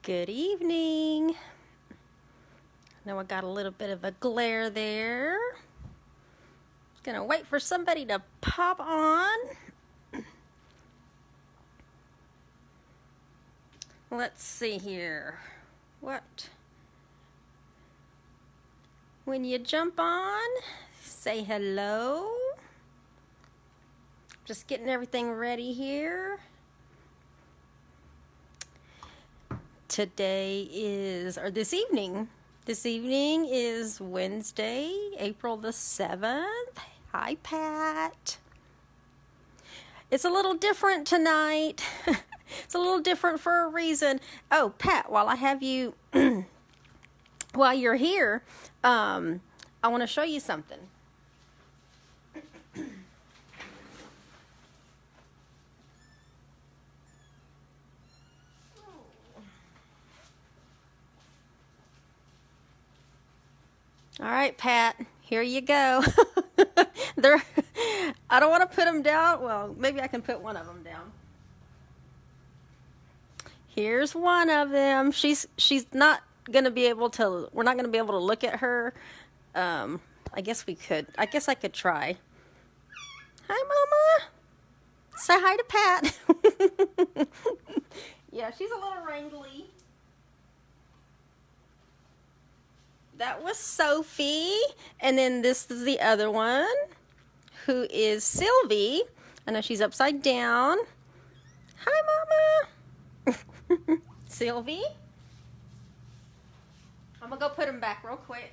Good evening. Now I got a little bit of a glare there. Gonna wait for somebody to pop on. Let's see here. What? When you jump on, say hello. Just getting everything ready here. Today is, or this evening is Wednesday, April the 7th. Hi, Pat. It's a little different tonight. It's a little different for a reason. Oh, Pat, while I have you, while you're here, I want to show you something. All right, Pat, here you go. I don't want to put them down. Well, maybe I can put one of them down. Here's one of them. She's not going to be able to, we're not going to be able to look at her. I guess we could. I guess I could try. Hi, Mama. Say hi to Pat. Yeah, she's a little wrangly. That was Sophie. And then this is the other one, who is Sylvie. I know she's upside down. Hi, Mama. Sylvie. I'm going to go put them back real quick.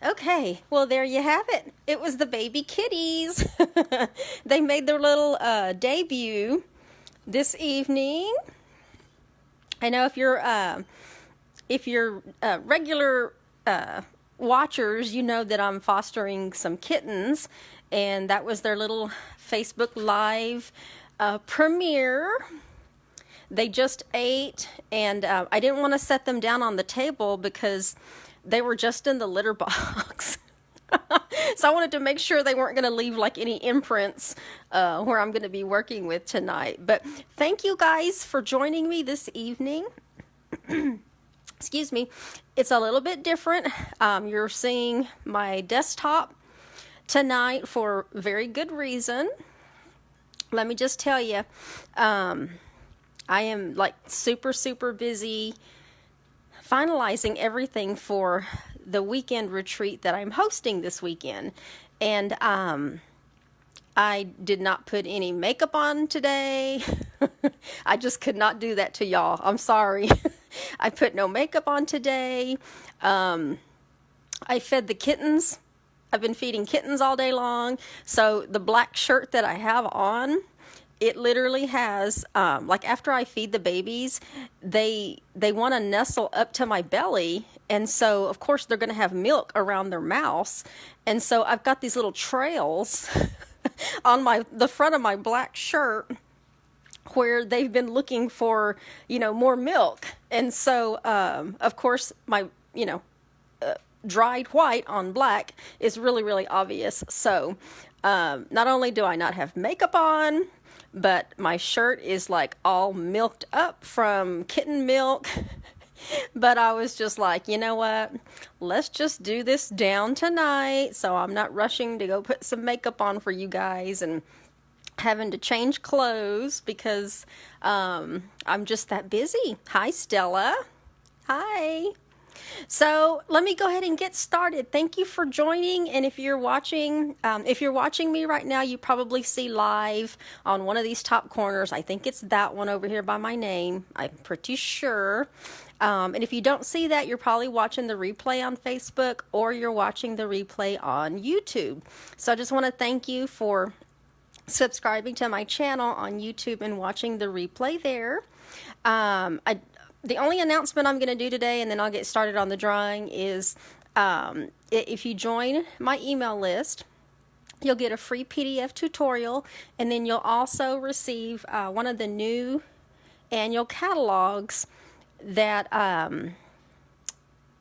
Okay, well, there you have it. It was the baby kitties. They made their little debut this evening. I know if you're regular watchers, you know that I'm fostering some kittens, and that was their little Facebook Live premiere. They just ate, and I didn't want to set them down on the table because they were just in the litter box. So I wanted to make sure they weren't going to leave like any imprints where I'm going to be working with tonight. But thank you guys for joining me this evening. Excuse me. It's a little bit different. You're seeing my desktop tonight for very good reason. Let me just tell you, I am like super busy finalizing everything for the weekend retreat that I'm hosting this weekend. And I did not put any makeup on today. I just could not do that to y'all. I'm sorry. I put no makeup on today. I fed the kittens. I've been feeding kittens all day long. So the black shirt that I have on, it literally has, like after I feed the babies, they want to nestle up to my belly. And so, of course, they're going to have milk around their mouths. And so I've got these little trails on the front of my black shirt where they've been looking for, more milk. And so, of course, my, dried white on black is really obvious. So not only do I not have makeup on, but my shirt is like all milked up from kitten milk. But I was just like, you know what? Let's just do this down tonight. So I'm not rushing to go put some makeup on for you guys and having to change clothes because I'm just that busy. Hi, Stella. Hi. So let me go ahead and get started. Thank you for joining. And if you're watching me right now, you probably see live on one of these top corners. I think it's that one over here by my name. I'm pretty sure. And if you don't see that, you're probably watching the replay on Facebook or you're watching the replay on YouTube. So I just want to thank you for subscribing to my channel on YouTube and watching the replay there. The only announcement I'm going to do today, and then I'll get started on the drawing, is if you join my email list, you'll get a free PDF tutorial, and then you'll also receive one of the new annual catalogs that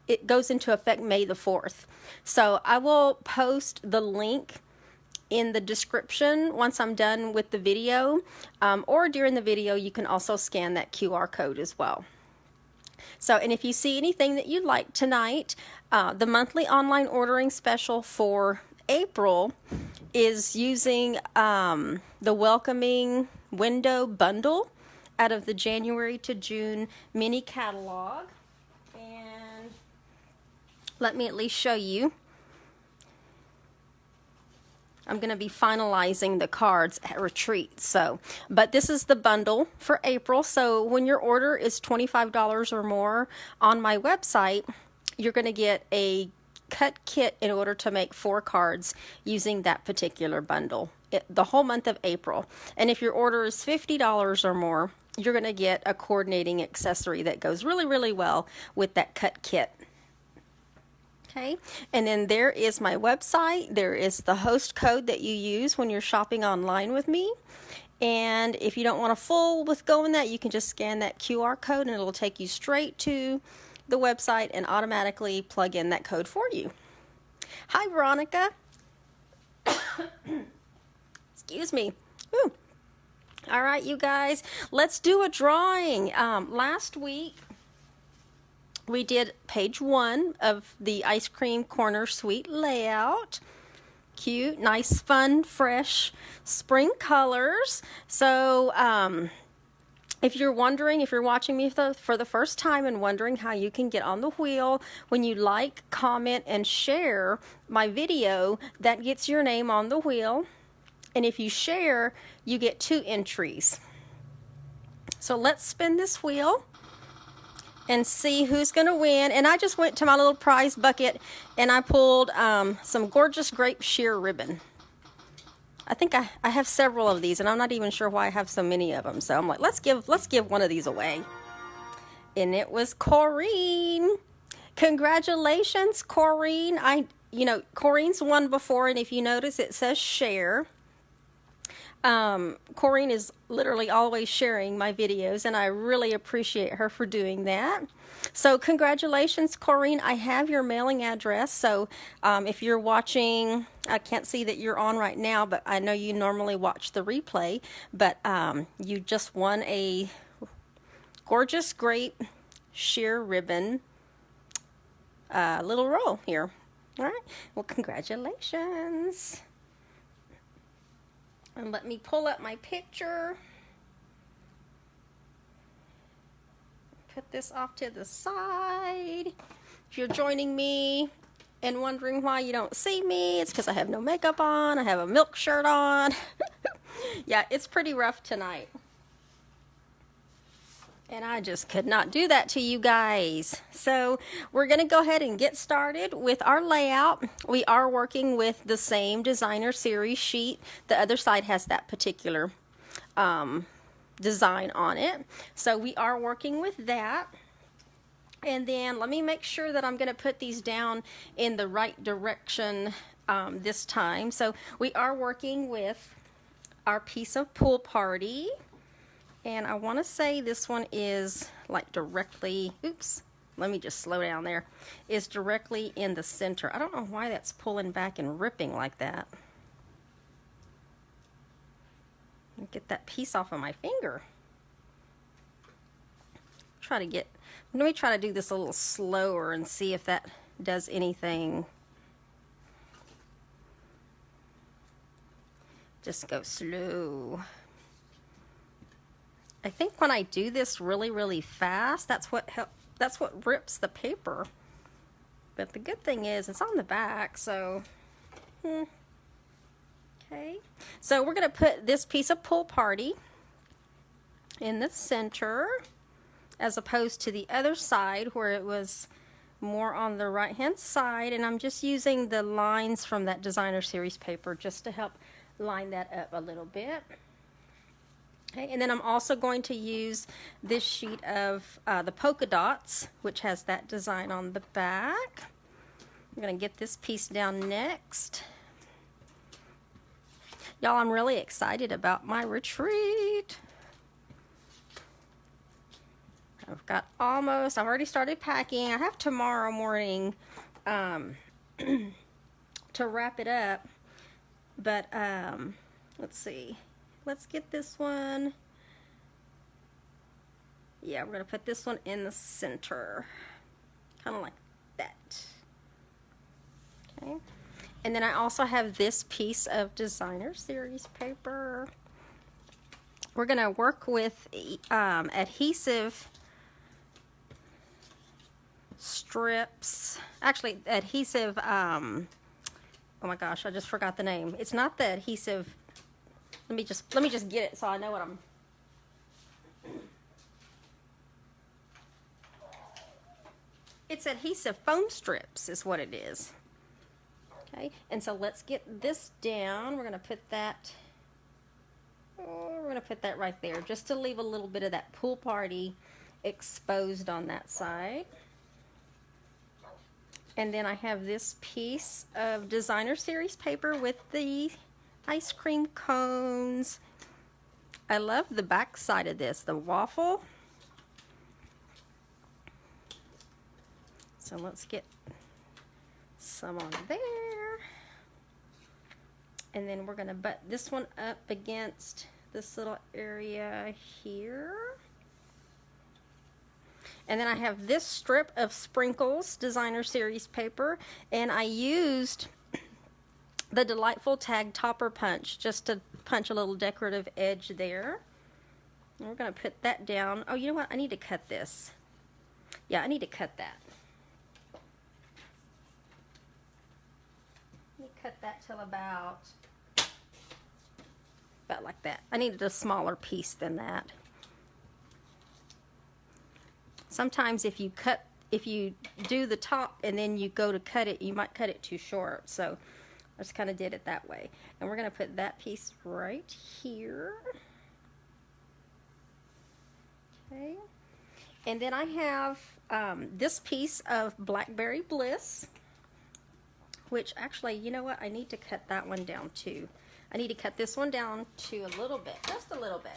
it goes into effect May the 4th. So I will post the link in the description once I'm done with the video, or during the video you can also scan that QR code as well. So, and if you see anything that you like tonight, the monthly online ordering special for April is using the Welcoming Window Bundle out of the January to June mini catalog. And let me at least show you. I'm going to be finalizing the cards at retreat. So, but this is the bundle for April. So when your order is $25 or more on my website, you're going to get a cut kit in order to make 4 cards using that particular bundle the whole month of April. And if your order is $50 or more, you're going to get a coordinating accessory that goes really, really well with that cut kit. Okay, and then there is my website. There is the host code that you use when you're shopping online with me. And if you don't want to fool with going that, you can just scan that QR code and it'll take you straight to the website and automatically plug in that code for you. Hi, Veronica. Excuse me. Woo. All right, you guys, let's do a drawing. Last week, we did page 1 of the Ice Cream Corner Suite layout. Cute, nice, fun, fresh spring colors. So if you're wondering, if you're watching me for the first time and wondering how you can get on the wheel, when you like, comment, and share my video, that gets your name on the wheel. And if you share, you get 2 entries. So let's spin this wheel and see who's going to win. And I just went to my little prize bucket and I pulled some gorgeous grape sheer ribbon. I think I have several of these and I'm not even sure why I have so many of them. So I'm like, let's give one of these away. And it was Corrine. Congratulations, Corrine. Corrine's won before, and if you notice it says share. Corrine is literally always sharing my videos, and I really appreciate her for doing that. So congratulations, Corrine. I have your mailing address. So if you're watching, I can't see that you're on right now, but I know you normally watch the replay, but you just won a gorgeous grape sheer ribbon little roll here. All right. Well, congratulations. And let me pull up my picture. Put this off to the side. If you're joining me and wondering why you don't see me, it's because I have no makeup on. I have a milk shirt on. Yeah, it's pretty rough tonight. And I just could not do that to you guys. So we're going to go ahead and get started with our layout. We are working with the same designer series sheet. The other side has that particular design on it. So we are working with that. And then let me make sure that I'm going to put these down in the right direction this time. So we are working with our piece of Pool Party. And I want to say this one is like directly, oops, let me just slow down there, is directly in the center. I don't know why that's pulling back and ripping like that. Get that piece off of my finger. Let me try to do this a little slower and see if that does anything. Just go slow. I think when I do this really, really fast, that's what rips the paper. But the good thing is it's on the back, so okay. So we're going to put this piece of Pool Party in the center as opposed to the other side where it was more on the right hand side, and I'm just using the lines from that designer series paper just to help line that up a little bit. Okay, and then I'm also going to use this sheet of the polka dots, which has that design on the back. I'm going to get this piece down next. Y'all, I'm really excited about my retreat. I've already started packing. I have tomorrow morning to wrap it up. But let's see. Let's get this one. Yeah, we're gonna put this one in the center, kind of like that. Okay. And then I also have this piece of designer series paper. We're gonna work with adhesive strips. Actually, adhesive, oh my gosh, I just forgot the name. It's not the adhesive, let me just get it so I know what I'm, it's adhesive foam strips is what it is. Okay, and so let's get this down. We're gonna put that, right there just to leave a little bit of that pool party exposed on that side. And then I have this piece of designer series paper with the ice cream cones. I love the back side of this, the waffle. So let's get some on there. And then we're gonna butt this one up against this little area here. And then I have this strip of Sprinkles designer series paper, and I used the Delightful Tag Topper Punch just to punch a little decorative edge there. And we're gonna put that down. Oh, you know what? I need to cut this. Yeah, I need to cut that. Let me cut that till about like that. I needed a smaller piece than that. Sometimes if you do the top and then you go to cut it, you might cut it too short. So I just kind of did it that way. And we're gonna put that piece right here. Okay. And then I have this piece of Blackberry Bliss, which actually, you know what? I need to cut that one down too. I need to cut this one down to a little bit, just a little bit.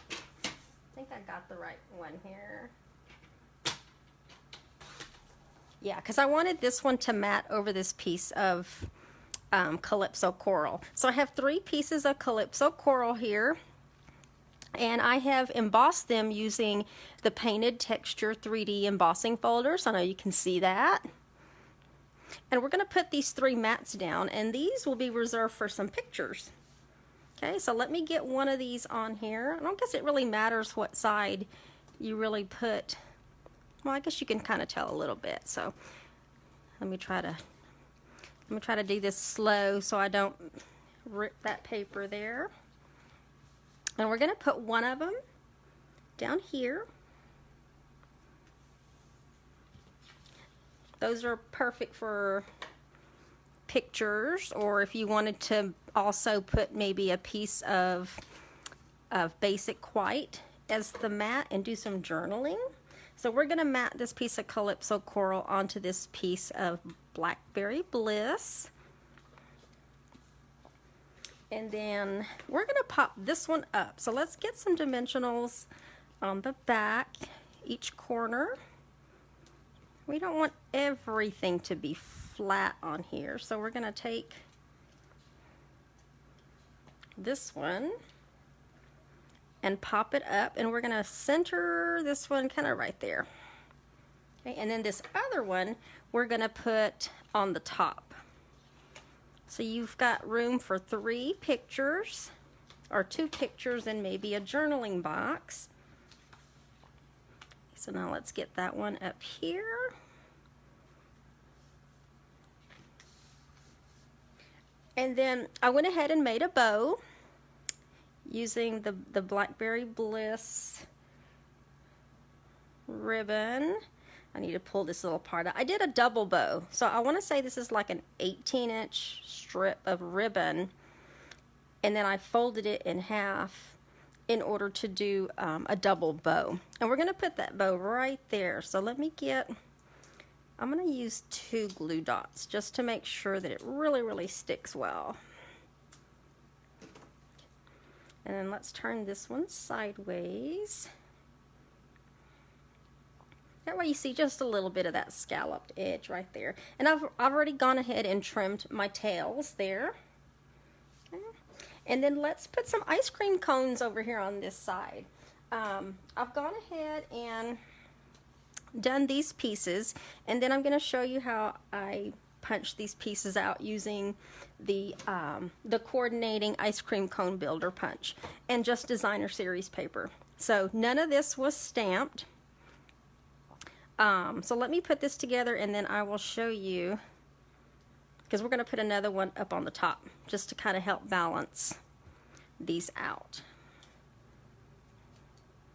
I think I got the right one here. Yeah, because I wanted this one to mat over this piece of Calypso Coral. So I have 3 pieces of Calypso Coral here, and I have embossed them using the Painted Texture 3D embossing folders. I know you can see that. And we're going to put these 3 mats down, and these will be reserved for some pictures. Okay, so let me get one of these on here. I don't guess it really matters what side you really put. Well, I guess you can kind of tell a little bit. So let me try to do this slow so I don't rip that paper there. And we're going to put one of them down here. Those are perfect for pictures, or if you wanted to also put maybe a piece of basic white as the mat and do some journaling. So we're going to mat this piece of Calypso Coral onto this piece of Blackberry Bliss. And then we're going to pop this one up. So let's get some dimensionals on the back, each corner. We don't want everything to be flat on here. So we're going to take this one and pop it up, and we're going to center this one kind of right there. Okay, and then this other one we're going to put on the top. So you've got room for 3 pictures, or 2 pictures and maybe a journaling box. So now let's get that one up here. And then I went ahead and made a bow using the Blackberry Bliss ribbon. I need to pull this little part out. I did a double bow. So I want to say this is like an 18-inch strip of ribbon. And then I folded it in half in order to do a double bow. And we're going to put that bow right there. So let me get, I'm going to use 2 glue dots just to make sure that it really, really sticks well. And then let's turn this one sideways. That way you see just a little bit of that scalloped edge right there. And I've already gone ahead and trimmed my tails there. Okay. And then let's put some ice cream cones over here on this side. I've gone ahead and done these pieces, and then I'm going to show you how I punch these pieces out using the coordinating ice cream cone builder punch and just designer series paper. So none of this was stamped. So let me put this together and then I will show you, because we're going to put another one up on the top just to kind of help balance these out.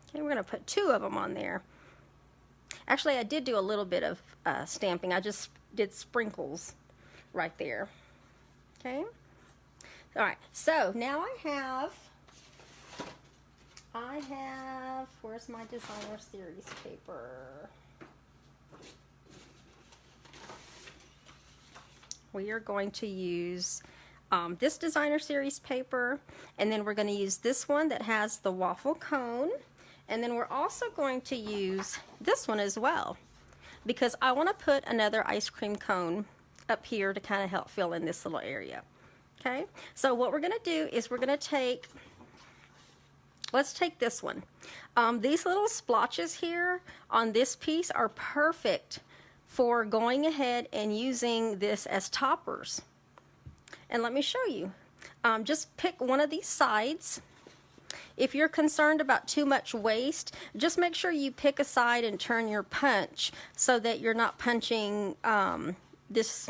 Okay, we're going to put 2 of them on there. Actually, I did do a little bit of stamping. I just did sprinkles right there. Okay. All right. So now I have, where's my designer series paper? We are going to use this designer series paper, and then we're going to use this one that has the waffle cone. And then we're also going to use this one as well, because I want to put another ice cream cone up here to kind of help fill in this little area. Okay, so what we're going to do is we're going to take, let's take this one. These little splotches here on this piece are perfect for going ahead and using this as toppers. And let me show you. Just pick one of these sides. If you're concerned about too much waste, just make sure you pick a side and turn your punch so that you're not punching this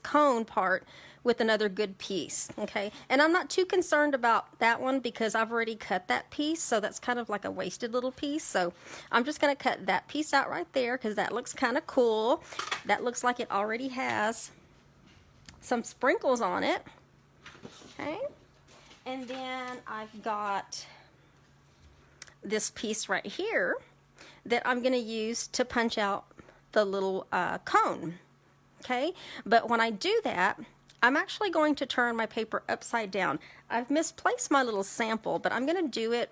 cone part with another good piece, okay? And I'm not too concerned about that one because I've already cut that piece, so that's kind of like a wasted little piece. So I'm just gonna cut that piece out right there because that looks kind of cool. That looks like it already has some sprinkles on it, okay? And then I've got this piece right here that I'm going to use to punch out the little cone, okay? But when I do that, I'm actually going to turn my paper upside down. I've misplaced my little sample, but I'm going to do it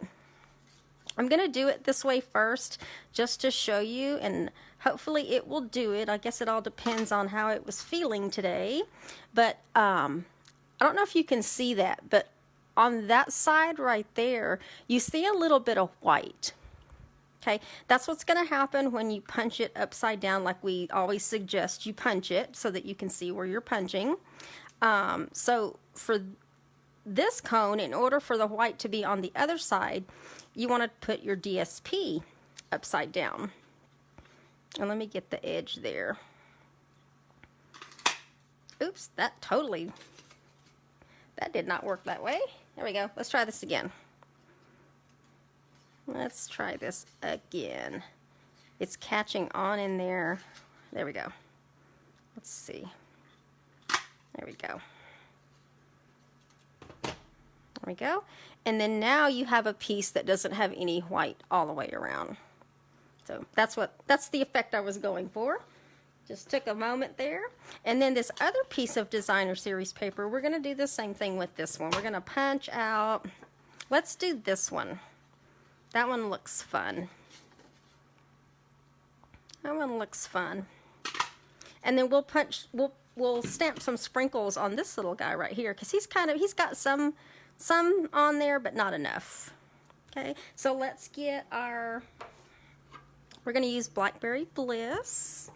this way first just to show you, and hopefully it will do it. I guess it all depends on how it was feeling today. But I don't know if you can see that, but on that side right there, you see a little bit of white. Okay, that's what's going to happen when you punch it upside down, like we always suggest you punch it so that you can see where you're punching. So for this cone, in order for the white to be on the other side, you want to put your DSP upside down. And let me get the edge there. Oops, that did not work that way. There we go. Let's try this again. Let's try this again. It's catching on in there. There we go. Let's see. There we go. There we go. And then now you have a piece that doesn't have any white all the way around. So that's the effect I was going for. Just took a moment there. And then this other piece of designer series paper, we're going to do the same thing with this one. We're going to punch out. Let's do this one. That one looks fun. That one looks fun. And then we'll stamp some sprinkles on this little guy right here, because he's got some on there, but not enough. Okay, so let's get we're going to use Blackberry Bliss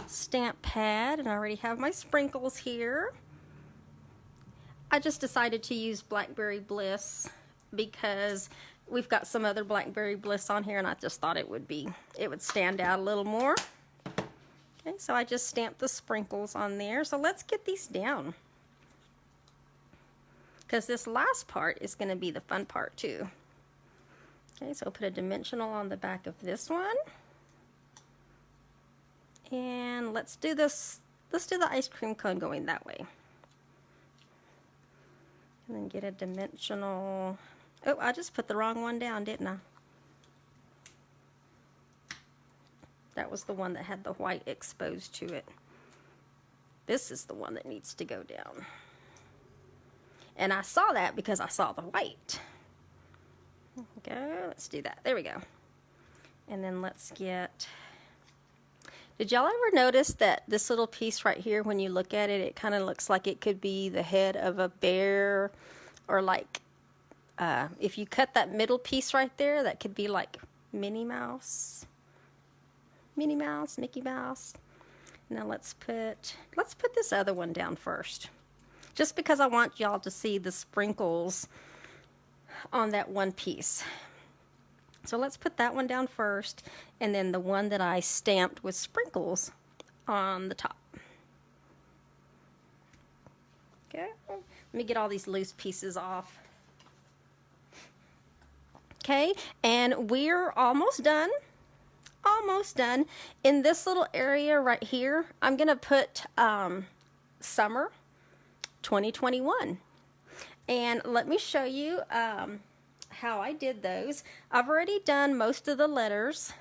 stamp pad, and I already have my sprinkles here. I just decided to use Blackberry Bliss because we've got some other Blackberry Bliss on here, and I just thought it would stand out a little more. Okay, so I just stamped the sprinkles on there. So let's get these down, because this last part is going to be the fun part too. Okay, so I'll put a dimensional on the back of this one. And let's do this. Let's do the ice cream cone going that way. And then get a dimensional. Oh, I just put the wrong one down, didn't I? That was the one that had the white exposed to it. This is the one that needs to go down. And I saw that because I saw the white. There we go. Let's do that. There we go. And then let's get, did y'all ever notice that this little piece right here, when you look at it, it kind of looks like it could be the head of a bear, or like, if you cut that middle piece right there, that could be like Minnie Mouse, Mickey Mouse. Now let's put this other one down first, just because I want y'all to see the sprinkles on that one piece. So let's put that one down first, and then the one that I stamped with sprinkles on the top. Okay, let me get all these loose pieces off. Okay, and we're almost done. Almost done. In this little area right here, I'm gonna put summer 2021. And let me show you how I did those. I've already done most of the letters,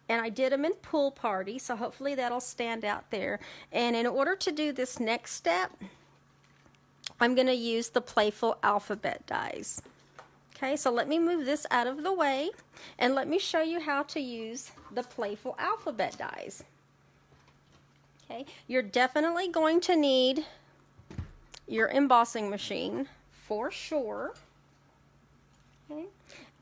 and I did them in Pool Party, so hopefully that'll stand out there. And in order to do this next step, I'm gonna use the Playful Alphabet dies. Okay, so let me move this out of the way, and let me show you how to use the Playful Alphabet dies. Okay, you're definitely going to need your embossing machine for sure. Okay,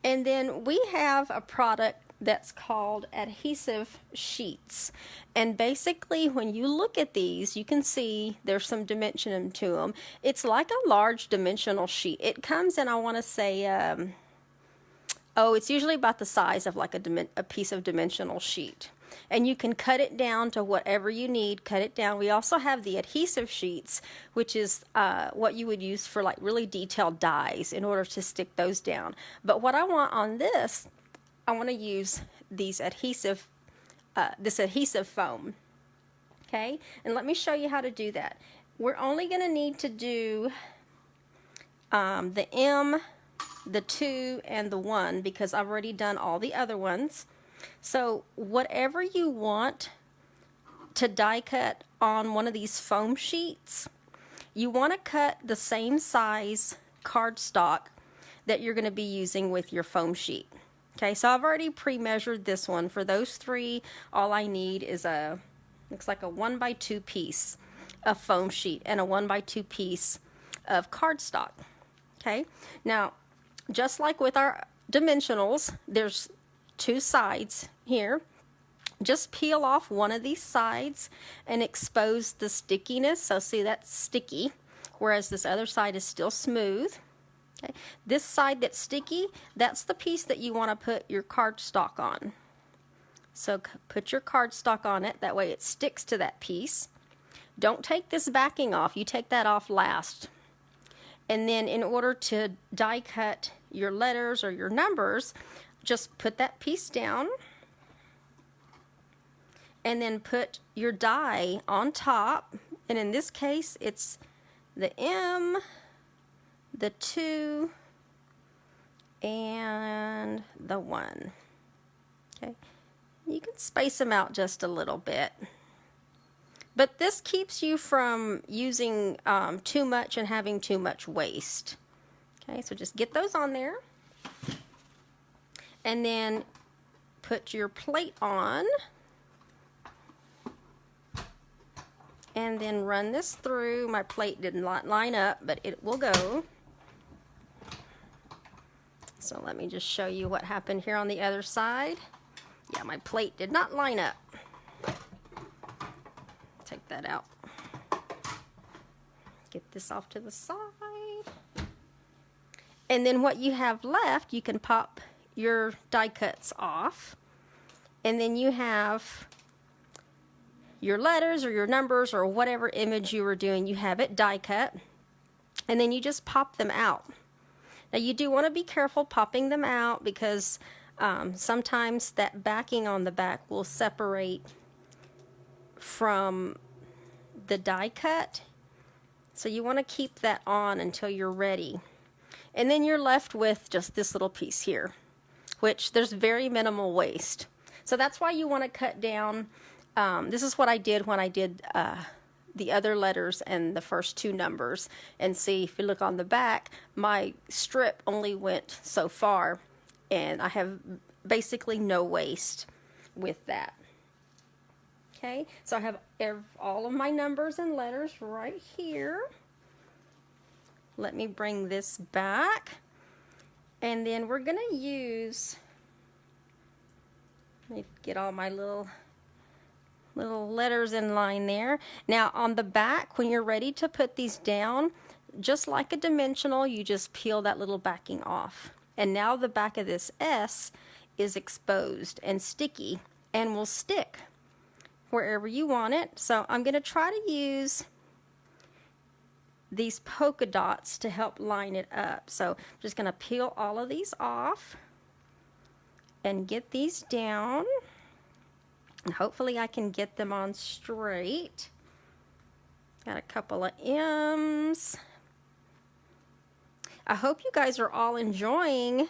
and then we have a product that's called adhesive sheets, and basically when you look at these, you can see there's some dimension to them. It's like a large dimensional sheet. It comes in, I want to say, it's usually about the size of like a piece of dimensional sheet, and you can cut it down to whatever you need. Cut it down. We also have the adhesive sheets, which is what you would use for like really detailed dies in order to stick those down. But what I want on this, I want to use these adhesive, this adhesive foam. Okay, and let me show you how to do that. We're only going to need to do the M, the 2, and the 1, because I've already done all the other ones. So whatever you want to die cut on one of these foam sheets, you want to cut the same size cardstock that you're going to be using with your foam sheet. Okay, so I've already pre-measured this one. For those 3, all I need is looks like a 1x2 piece of foam sheet and a 1x2 piece of cardstock. Okay, now just like with our dimensionals, there's 2 sides here. Just peel off one of these sides and expose the stickiness. So see, that's sticky, whereas this other side is still smooth. Okay. This side that's sticky, that's the piece that you want to put your cardstock on. So put your cardstock on it, that way it sticks to that piece. Don't take this backing off, you take that off last. And then in order to die cut your letters or your numbers, just put that piece down, and then put your die on top. And in this case, it's the M, the 2, and the 1. Okay, you can space them out just a little bit, but this keeps you from using too much and having too much waste. Okay, so just get those on there, and then put your plate on, and then run this through. My plate did not line up, but it will go. So let me just show you what happened here on the other side. Yeah, my plate did not line up. Take that out. Get this off to the side. And then what you have left, you can pop your die cuts off. And then you have your letters or your numbers or whatever image you were doing, you have it die cut. And then you just pop them out. Now you do want to be careful popping them out, because sometimes that backing on the back will separate from the die cut. So you want to keep that on until you're ready. And then you're left with just this little piece here, which there's very minimal waste. So that's why you want to cut down. This is what I did when I did the other letters and the first 2 numbers. And see, if you look on the back, my strip only went so far, and I have basically no waste with that. Okay, so I have all of my numbers and letters right here. Let me bring this back, and then we're gonna use, let me get all my little letters in line there. Now on the back, when you're ready to put these down, just like a dimensional, you just peel that little backing off. And now the back of this S is exposed and sticky and will stick wherever you want it. So I'm going to try to use these polka dots to help line it up. So I'm just going to peel all of these off and get these down. And hopefully I can get them on straight. Got a couple of M's. I hope you guys are all enjoying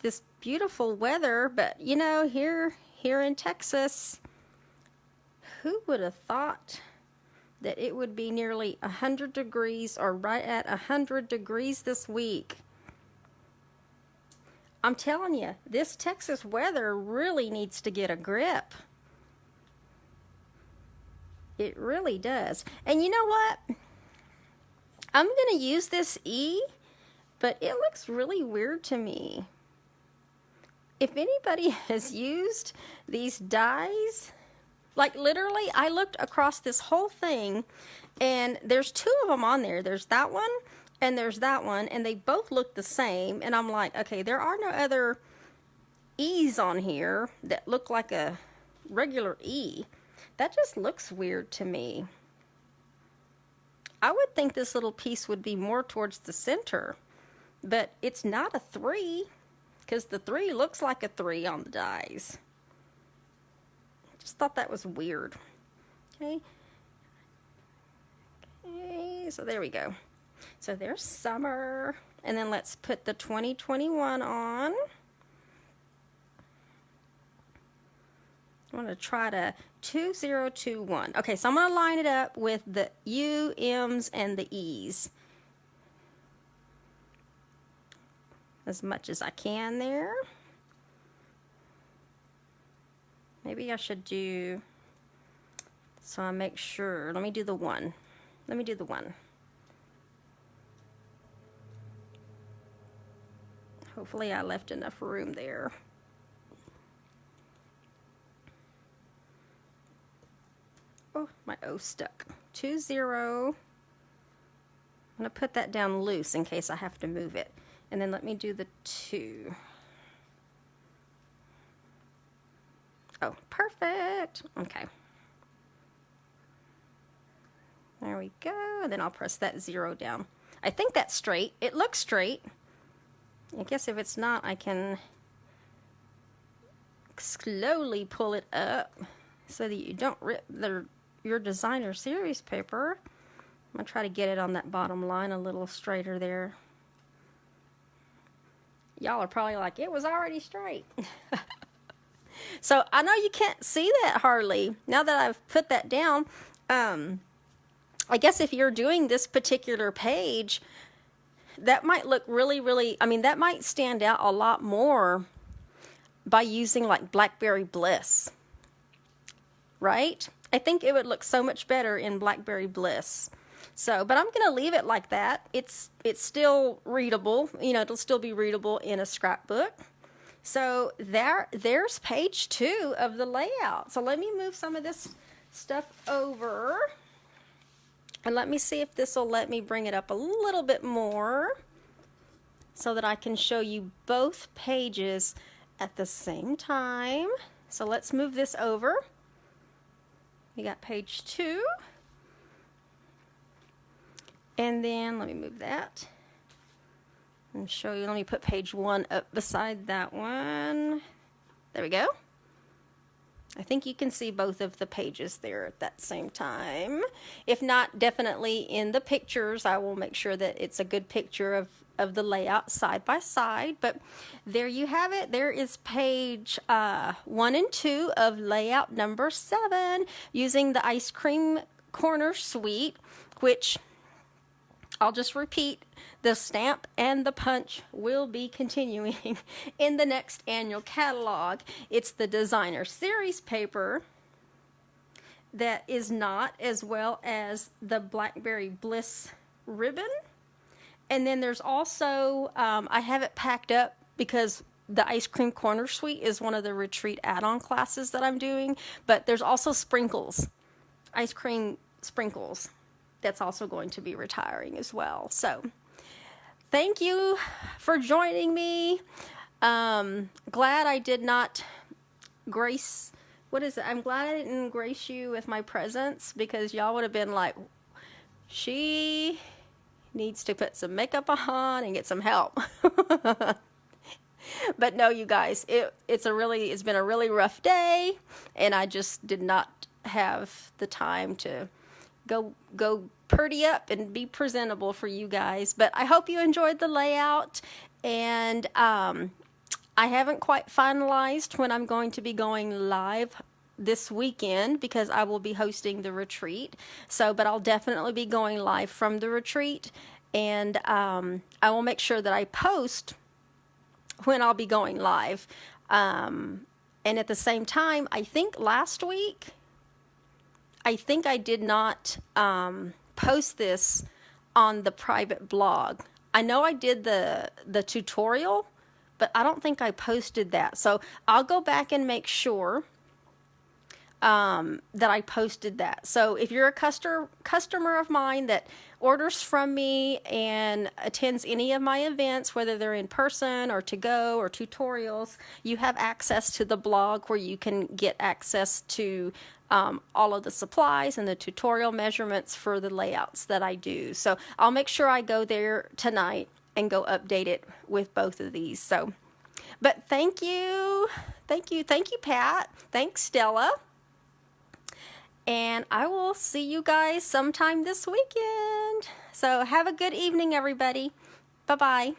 this beautiful weather, but you know, here in Texas, who would have thought that it would be nearly 100 degrees or right at 100 degrees this week? I'm telling you, this Texas weather really needs to get a grip. It really does. And you know what? I'm going to use this E, but it looks really weird to me. If anybody has used these dies, like literally I looked across this whole thing and there's two of them on there. There's that one and there's that one, and they both look the same, and I'm like, okay, there are no other E's on here that look like a regular E. That just looks weird to me. I would think this little piece would be more towards the center, but it's not a 3, because the 3 looks like a 3 on the dies. Just thought that was weird. Okay, so there we go. So there's summer, and then let's put the 2021 on. I want to try to 2021. Okay, so I'm going to line it up with the U, M's, and the E's as much as I can there. Maybe I should do, so I make sure, let me do the 1. Let me do the 1. Hopefully I left enough room there. Oh, my O stuck. 20. I'm going to put that down loose in case I have to move it. And then let me do the 2. Oh, perfect. Okay. There we go. And then I'll press that 0 down. I think that's straight. It looks straight. I guess if it's not, I can slowly pull it up so that you don't rip your designer series paper. I'm going to try to get it on that bottom line a little straighter there. Y'all are probably like, it was already straight. So I know you can't see that hardly. Now that I've put that down, I guess if you're doing this particular page, that might look really, really, I mean, that might stand out a lot more by using like Blackberry Bliss, right? I think it would look so much better in Blackberry Bliss. So, but I'm going to leave it like that. It's still readable, you know, it'll still be readable in a scrapbook. So there's page 2 of the layout. So let me move some of this stuff over. And let me see if this will let me bring it up a little bit more so that I can show you both pages at the same time. So let's move this over. We got page 2. And then let me move that and show you. Let me put page 1 up beside that one. There we go. I think you can see both of the pages there at that same time. If not, definitely in the pictures, I will make sure that it's a good picture of the layout side by side. But there you have it. There is page 1 and 2 of layout number 7 using the ice cream corner suite, which I'll just repeat, the stamp and the punch will be continuing in the next annual catalog. It's the designer series paper that is not, as well as the Blackberry Bliss ribbon. And then there's also, I have it packed up because the Ice Cream Corner Suite is one of the retreat add-on classes that I'm doing, but there's also sprinkles, ice cream sprinkles, that's also going to be retiring as well. So thank you for joining me. Glad I did not grace, I'm glad I didn't grace you with my presence, because y'all would have been like, she needs to put some makeup on and get some help. But no, you guys, it's been a really rough day, and I just did not have the time to go pretty up and be presentable for you guys. But I hope you enjoyed the layout, and I haven't quite finalized when I'm going to be going live this weekend, because I will be hosting the retreat. But I'll definitely be going live from the retreat, and I will make sure that I post when I'll be going live. And at the same time, I think last week, I did not post this on the private blog. I know I did the tutorial, but I don't think I posted that. So I'll go back and make sure that I posted that. So if you're a customer of mine that orders from me and attends any of my events, whether they're in person or to go or tutorials, you have access to the blog where you can get access to all of the supplies and the tutorial measurements for the layouts that I do. So I'll make sure I go there tonight and go update it with both of these. So, but thank you, Pat. Thanks, Stella. And I will see you guys sometime this weekend. So have a good evening, everybody. Bye-bye.